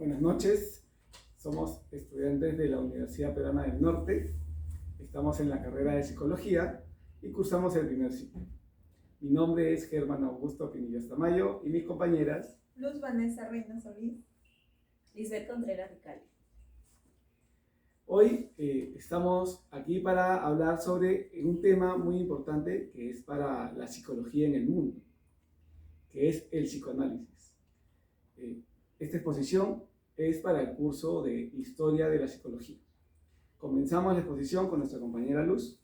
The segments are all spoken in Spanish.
Buenas noches, somos estudiantes de la Universidad Peruana del Norte, estamos en la carrera de Psicología y cursamos el primer ciclo. Mi nombre es Germán Augusto Pinillos Tamayo y mis compañeras Luz Vanessa Reina Solís, Lisbeth Contreras Ricali. Hoy estamos aquí para hablar sobre un tema muy importante que es para la psicología en el mundo, que es el psicoanálisis. Esta exposición es para el curso de Historia de la Psicología. Comenzamos la exposición con nuestra compañera Luz.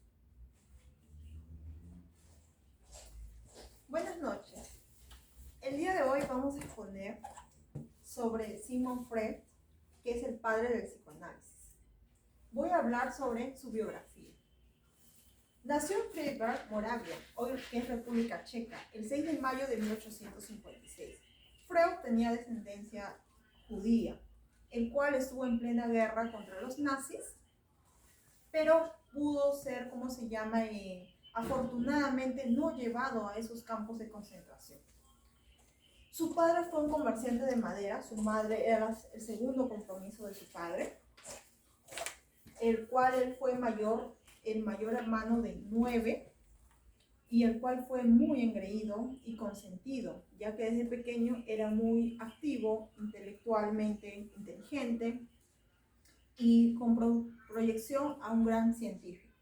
Buenas noches. El día de hoy vamos a exponer sobre Sigmund Freud, que es el padre del psicoanálisis. Voy a hablar sobre su biografía. Nació en Freiberg, Moravia, hoy que es República Checa, el 6 de mayo de 1856. Freud tenía descendencia judía, el cual estuvo en plena guerra contra los nazis, pero pudo ser, afortunadamente no llevado a esos campos de concentración. Su padre fue un comerciante de madera, su madre era el segundo compromiso de su padre, el cual él fue el mayor hermano de 9, y el cual fue muy engreído y consentido, ya que desde pequeño era muy activo, intelectualmente inteligente y con proyección a un gran científico.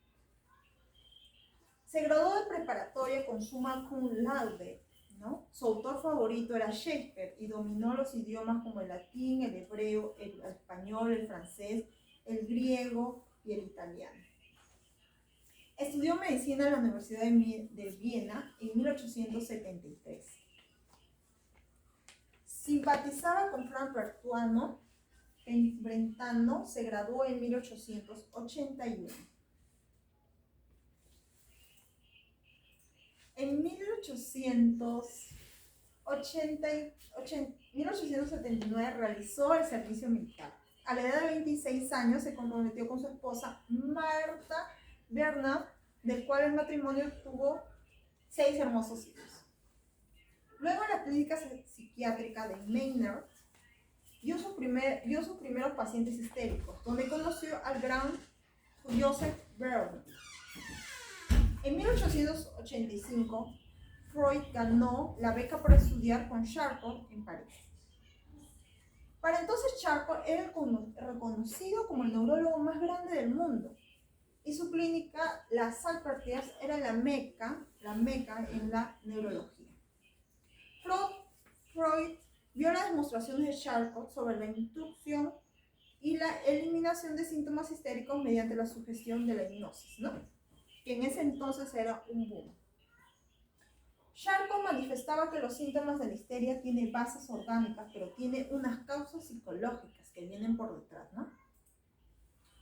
Se graduó de preparatoria con summa cum laude, ¿no? Su autor favorito era Shakespeare y dominó los idiomas como el latín, el hebreo, el español, el francés, el griego y el italiano. Estudió medicina en la Universidad de Viena en 1873. Simpatizaba con Frank Brentano, se graduó en 1881. En 1879 realizó el servicio militar. A la edad de 26 años se comprometió con su esposa Martha Bernard, del cual el matrimonio tuvo 6 hermosos hijos. Luego en la clínica psiquiátrica de Maynard vio sus primeros pacientes histéricos, donde conoció al gran Joseph Verne. En 1885, Freud ganó la beca para estudiar con Charcot en París. Para entonces Charcot era reconocido como el neurólogo más grande del mundo, y su clínica, la Salpêtrière, era la meca en la neurología. Freud vio las demostraciones de Charcot sobre la inducción y la eliminación de síntomas histéricos mediante la sugestión de la hipnosis, ¿no? Que en ese entonces era un boom. Charcot manifestaba que los síntomas de la histeria tienen bases orgánicas, pero tiene unas causas psicológicas que vienen por detrás, ¿no?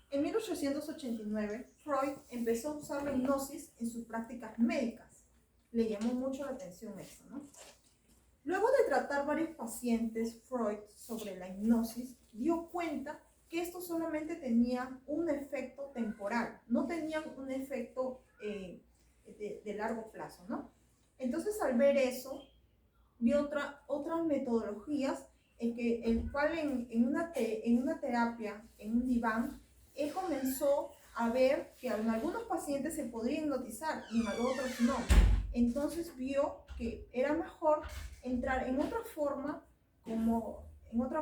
En 1889, Freud empezó a usar la hipnosis en sus prácticas médicas. Le llamó mucho la atención eso, ¿no? Luego de tratar varios pacientes, Freud, sobre la hipnosis, dio cuenta que esto solamente tenía un efecto temporal, no tenían un efecto de largo plazo, ¿no? Entonces, al ver eso, vio otras metodologías en una terapia, en un diván, él comenzó a ver que en algunos pacientes se podía hipnotizar y en otros no. Entonces vio que era mejor entrar en otra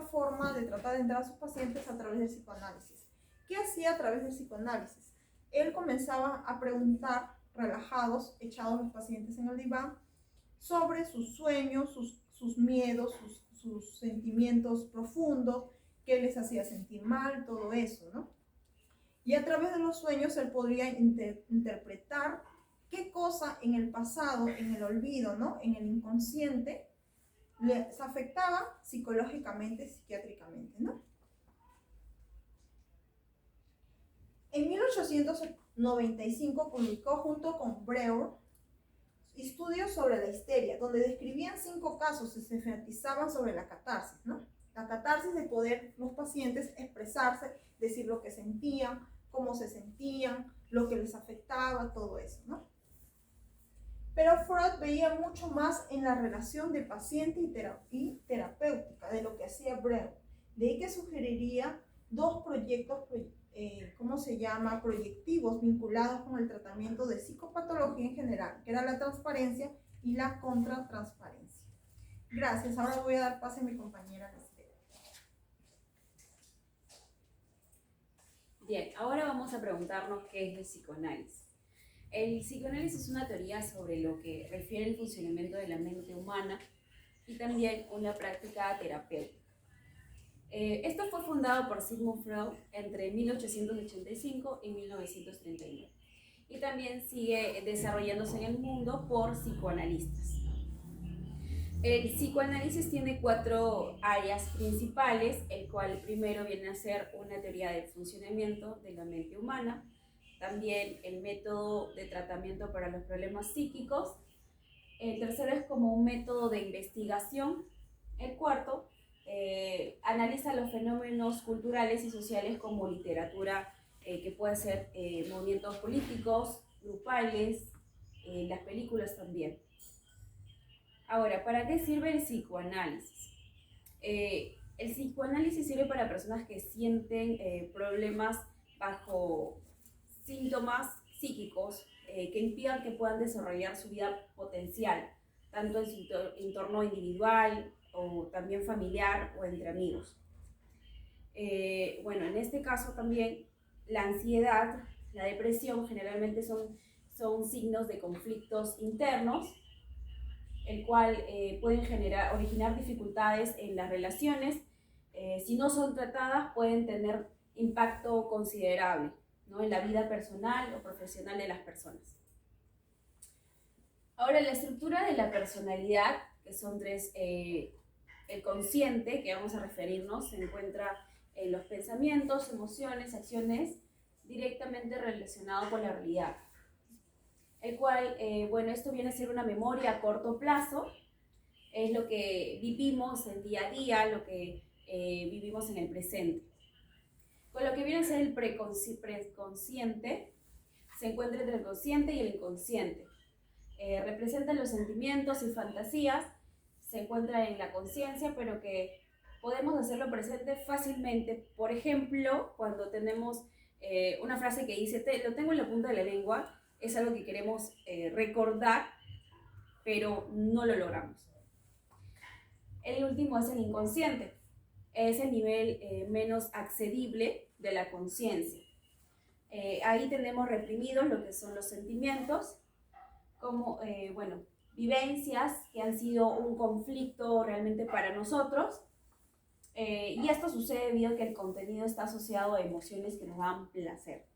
forma de tratar de entrar a sus pacientes a través del psicoanálisis. ¿Qué hacía a través del psicoanálisis? Él comenzaba a preguntar, relajados, echados los pacientes en el diván, sobre sus sueños, sus miedos, sus sentimientos profundos, qué les hacía sentir mal, todo eso, ¿no? Y a través de los sueños él podría interpretar qué cosa en el pasado, en el olvido, ¿no? En el inconsciente, les afectaba psicológicamente, psiquiátricamente, ¿no? En 1895 publicó junto con Breuer estudios sobre la histeria, donde describían 5 casos y se enfatizaban sobre la catarsis, ¿no? La catarsis de poder los pacientes expresarse, decir lo que sentían, cómo se sentían, lo que les afectaba, todo eso, ¿no? Pero Freud veía mucho más en la relación de paciente y terapéutica de lo que hacía Breuer, De ahí que sugeriría dos proyectos, proyectivos vinculados con el tratamiento de psicopatología en general, que era la transparencia y la contratransparencia. Gracias. Ahora voy a dar pase a mi compañera Lisbeth. Bien, ahora vamos a preguntarnos qué es el psicoanálisis. El psicoanálisis es una teoría sobre lo que refiere el funcionamiento de la mente humana y también una práctica terapéutica. Esto fue fundado por Sigmund Freud entre 1885 y 1939 y también sigue desarrollándose en el mundo por psicoanalistas. El psicoanálisis tiene 4 áreas principales, el cual primero viene a ser una teoría del funcionamiento de la mente humana, también el método de tratamiento para los problemas psíquicos, el tercero es como un método de investigación, el cuarto analiza los fenómenos culturales y sociales como literatura, que puede ser movimientos políticos, grupales, las películas también. Ahora, ¿para qué sirve el psicoanálisis? El psicoanálisis sirve para personas que sienten problemas bajo síntomas psíquicos que impidan que puedan desarrollar su vida potencial, tanto en su entorno individual o también familiar o entre amigos. Bueno, en este caso también la ansiedad, la depresión generalmente son signos de conflictos internos, el cual pueden originar dificultades en las relaciones. Si no son tratadas pueden tener impacto considerable, ¿no?, en la vida personal o profesional de las personas. Ahora, la estructura de la personalidad, que son 3, el consciente, que vamos a referirnos, se encuentra en los pensamientos, emociones, acciones directamente relacionados con la realidad. El cual, bueno, esto viene a ser una memoria a corto plazo, es lo que vivimos el día a día, lo que vivimos en el presente. Con lo que viene a ser el preconsciente, se encuentra entre el consciente y el inconsciente. Representa los sentimientos y fantasías, se encuentra en la conciencia, pero que podemos hacerlo presente fácilmente. Por ejemplo, cuando tenemos una frase que dice, lo tengo en la punta de la lengua, es algo que queremos recordar, pero no lo logramos. El último es el inconsciente, es el nivel menos accedible de la conciencia. Ahí tenemos reprimidos lo que son los sentimientos, como, bueno, vivencias que han sido un conflicto realmente para nosotros, y esto sucede debido a que el contenido está asociado a emociones que nos dan placer,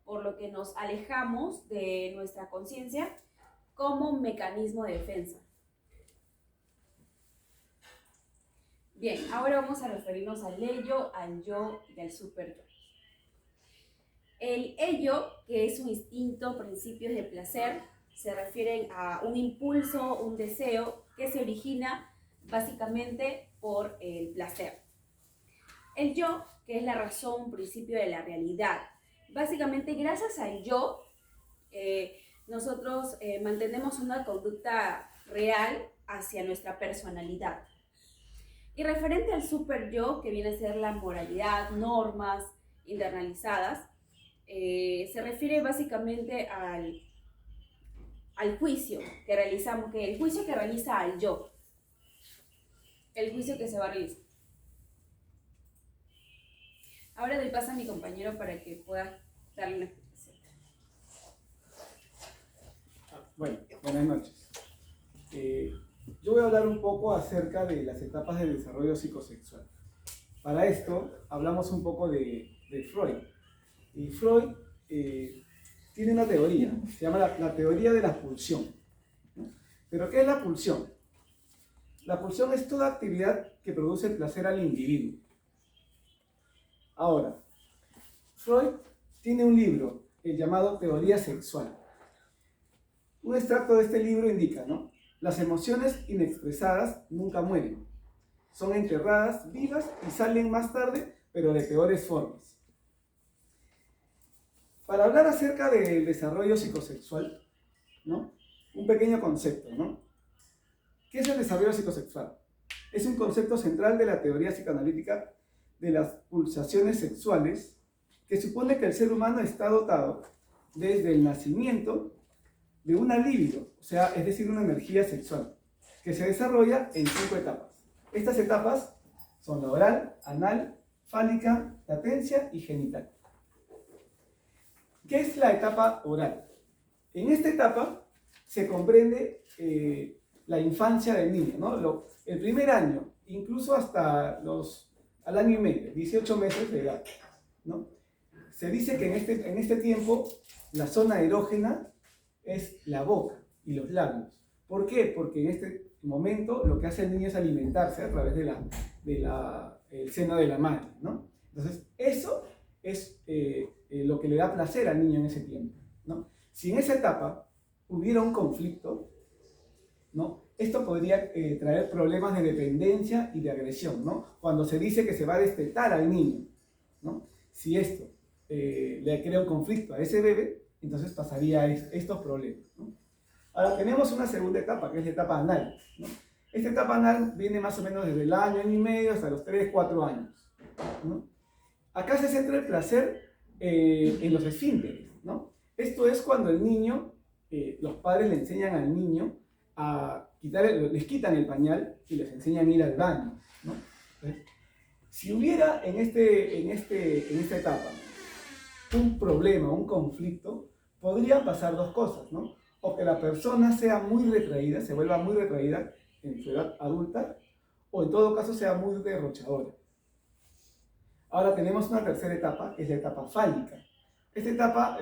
por lo que nos alejamos de nuestra conciencia como un mecanismo de defensa. Bien, ahora vamos a referirnos al ello, al yo y al superyo. El ello, que es un instinto, principios de placer, se refieren a un impulso, un deseo que se origina básicamente por el placer. El yo, que es la razón, principio de la realidad. Básicamente, gracias al yo, nosotros mantenemos una conducta real hacia nuestra personalidad. Y referente al super yo, que viene a ser la moralidad, normas internalizadas, se refiere básicamente al juicio que realizamos, que el juicio que realiza al yo, el juicio que se va a realizar. Ahora doy paso a mi compañero para que pueda darle una explicación. Bueno, buenas noches. Yo voy a hablar un poco acerca de las etapas del desarrollo psicosexual. Para esto hablamos un poco de Freud. Y Freud tiene una teoría, se llama la teoría de la pulsión. ¿Pero qué es la pulsión? La pulsión es toda actividad que produce placer al individuo. Ahora, Freud tiene un libro llamado Teoría Sexual. Un extracto de este libro indica, ¿no?, las emociones inexpresadas nunca mueren. Son enterradas vivas y salen más tarde, pero de peores formas. Para hablar acerca del desarrollo psicosexual, ¿no?, un pequeño concepto, ¿no? ¿Qué es el desarrollo psicosexual? Es un concepto central de la teoría psicoanalítica de las pulsaciones sexuales, que supone que el ser humano está dotado desde el nacimiento de una libido, o sea, es decir, una energía sexual, que se desarrolla en 5 etapas. Estas etapas son la oral, anal, fálica, latencia y genital. ¿Qué es la etapa oral? En esta etapa se comprende la infancia del niño, ¿no? El primer año, incluso hasta al año y medio, 18 meses de edad, ¿no? Se dice que en este tiempo la zona erógena es la boca y los labios. ¿Por qué? Porque en este momento lo que hace el niño es alimentarse a través del seno de la madre, ¿no? Entonces, eso es lo que le da placer al niño en ese tiempo, ¿no? Si en esa etapa hubiera un conflicto, ¿no? Esto podría traer problemas de dependencia y de agresión, ¿no? Cuando se dice que se va a destetar al niño, ¿no? Si esto le crea un conflicto a ese bebé, entonces pasaría estos problemas, ¿no? Ahora tenemos una segunda etapa, que es la etapa anal, ¿no? Esta etapa anal viene más o menos desde el año y medio hasta los 3, 4 años, ¿no? Acá se centra el placer en los esfínteres, ¿no? Esto es cuando el niño, los padres le enseñan al niño a les quitan el pañal y les enseñan a ir al baño, ¿no? Entonces, si hubiera en esta etapa un problema, un conflicto, podrían pasar dos cosas, ¿no? O que la persona sea muy retraída, se vuelva muy retraída en su edad adulta, o en todo caso sea muy derrochadora. Ahora tenemos una tercera etapa, que es la etapa fálica. Esta etapa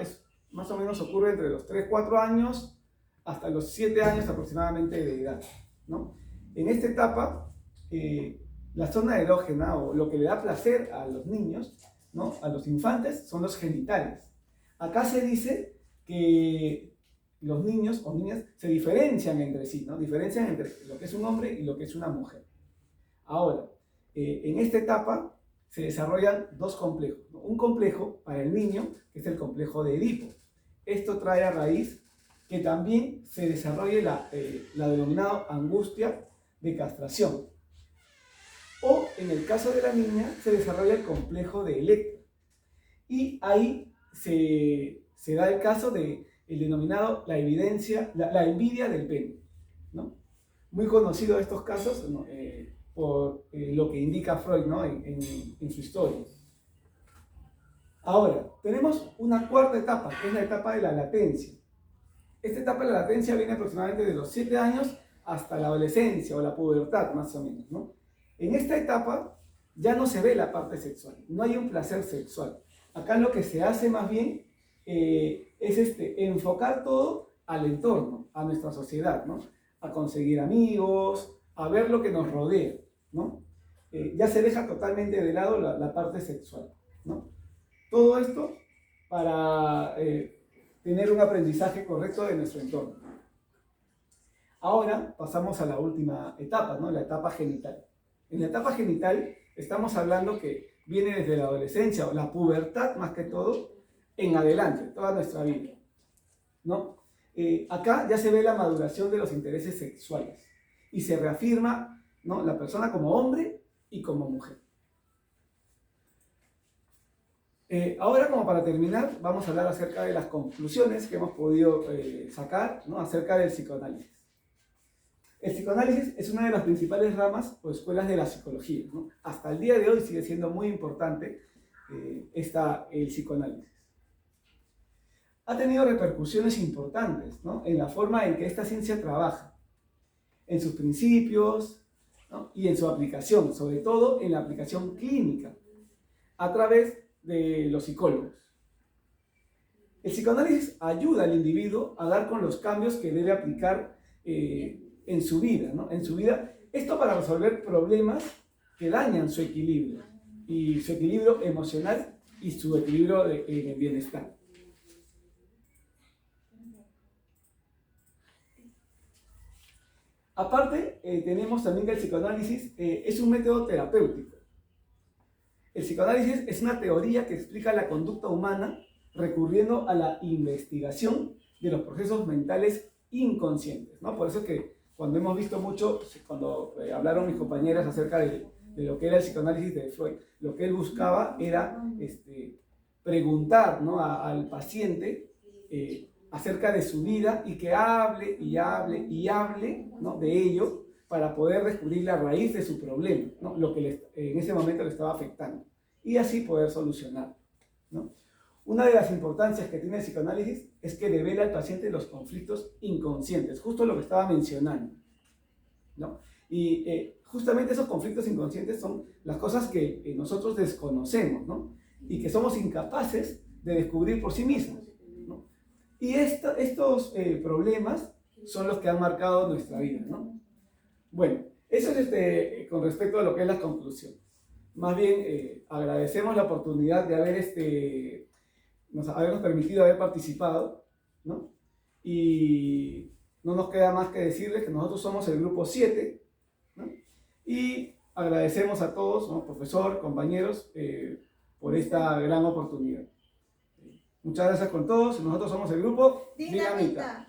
más o menos ocurre entre los 3, 4 años hasta los 7 años aproximadamente de edad, ¿no? En esta etapa, la zona erógena, o lo que le da placer a los niños, ¿no? A los infantes, son los genitales. Acá se dice que los niños o niñas se diferencian entre sí, ¿no? Diferencian entre lo que es un hombre y lo que es una mujer. Ahora, en esta etapa se desarrollan dos complejos, ¿no? Un complejo para el niño, que es el complejo de Edipo. Esto trae a raíz que también se desarrolle la denominada angustia de castración. O en el caso de la niña se desarrolla el complejo de Electra. Y ahí se da el caso del denominado la envidia del pene, ¿no? Muy conocido estos casos, ¿no? Por lo que indica Freud, ¿no? en su historia. Ahora, tenemos una cuarta etapa, que es la etapa de la latencia. Esta etapa de la latencia viene aproximadamente de los 7 años hasta la adolescencia o la pubertad, más o menos, ¿no? En esta etapa ya no se ve la parte sexual, no hay un placer sexual. Acá lo que se hace más bien es enfocar todo al entorno, a nuestra sociedad, ¿no? A conseguir amigos, a ver lo que nos rodea, ¿no? Ya se deja totalmente de lado la parte sexual, ¿no? Todo esto para tener un aprendizaje correcto de nuestro entorno. Ahora pasamos a la última etapa, ¿no? La etapa genital. En la etapa genital estamos hablando que viene desde la adolescencia o la pubertad más que todo en adelante, toda nuestra vida, ¿no? Acá ya se ve la maduración de los intereses sexuales y se reafirma, ¿no? La persona como hombre y como mujer. Ahora, como para terminar, vamos a hablar acerca de las conclusiones que hemos podido sacar, ¿no? Acerca del psicoanálisis. El psicoanálisis es una de las principales ramas o escuelas de la psicología, ¿no? Hasta el día de hoy sigue siendo muy importante el psicoanálisis. Ha tenido repercusiones importantes, ¿no? En la forma en que esta ciencia trabaja, en sus principios, ¿no? Y en su aplicación, sobre todo en la aplicación clínica, a través de los psicólogos. El psicoanálisis ayuda al individuo a dar con los cambios que debe aplicar en su vida, ¿no? En su vida, esto para resolver problemas que dañan su equilibrio, y su equilibrio emocional y su equilibrio en el bienestar. Aparte, tenemos también que el psicoanálisis es un método terapéutico. El psicoanálisis es una teoría que explica la conducta humana recurriendo a la investigación de los procesos mentales inconscientes, ¿no? Por eso es que cuando hemos visto mucho, cuando hablaron mis compañeras acerca de lo que era el psicoanálisis de Freud, lo que él buscaba era preguntar, ¿no?, al paciente acerca de su vida y que hable y hable y hable, ¿no?, de ello para poder descubrir la raíz de su problema, ¿no?, lo que en ese momento le estaba afectando y así poder solucionarlo, ¿no? Una de las importancias que tiene el psicoanálisis es que devela al paciente los conflictos inconscientes, justo lo que estaba mencionando, ¿no? Y justamente esos conflictos inconscientes son las cosas que nosotros desconocemos, ¿no?, y que somos incapaces de descubrir por sí mismos, ¿no? Y estos problemas son los que han marcado nuestra vida, ¿no? Bueno, eso es con respecto a lo que es la conclusión. Más bien, agradecemos la oportunidad de habernos permitido haber participado, ¿no? Y no nos queda más que decirles que nosotros somos el grupo 7, ¿no? Y agradecemos a todos, ¿no?, profesor, compañeros, por esta gran oportunidad. Muchas gracias con todos. Nosotros somos el grupo Dinamita.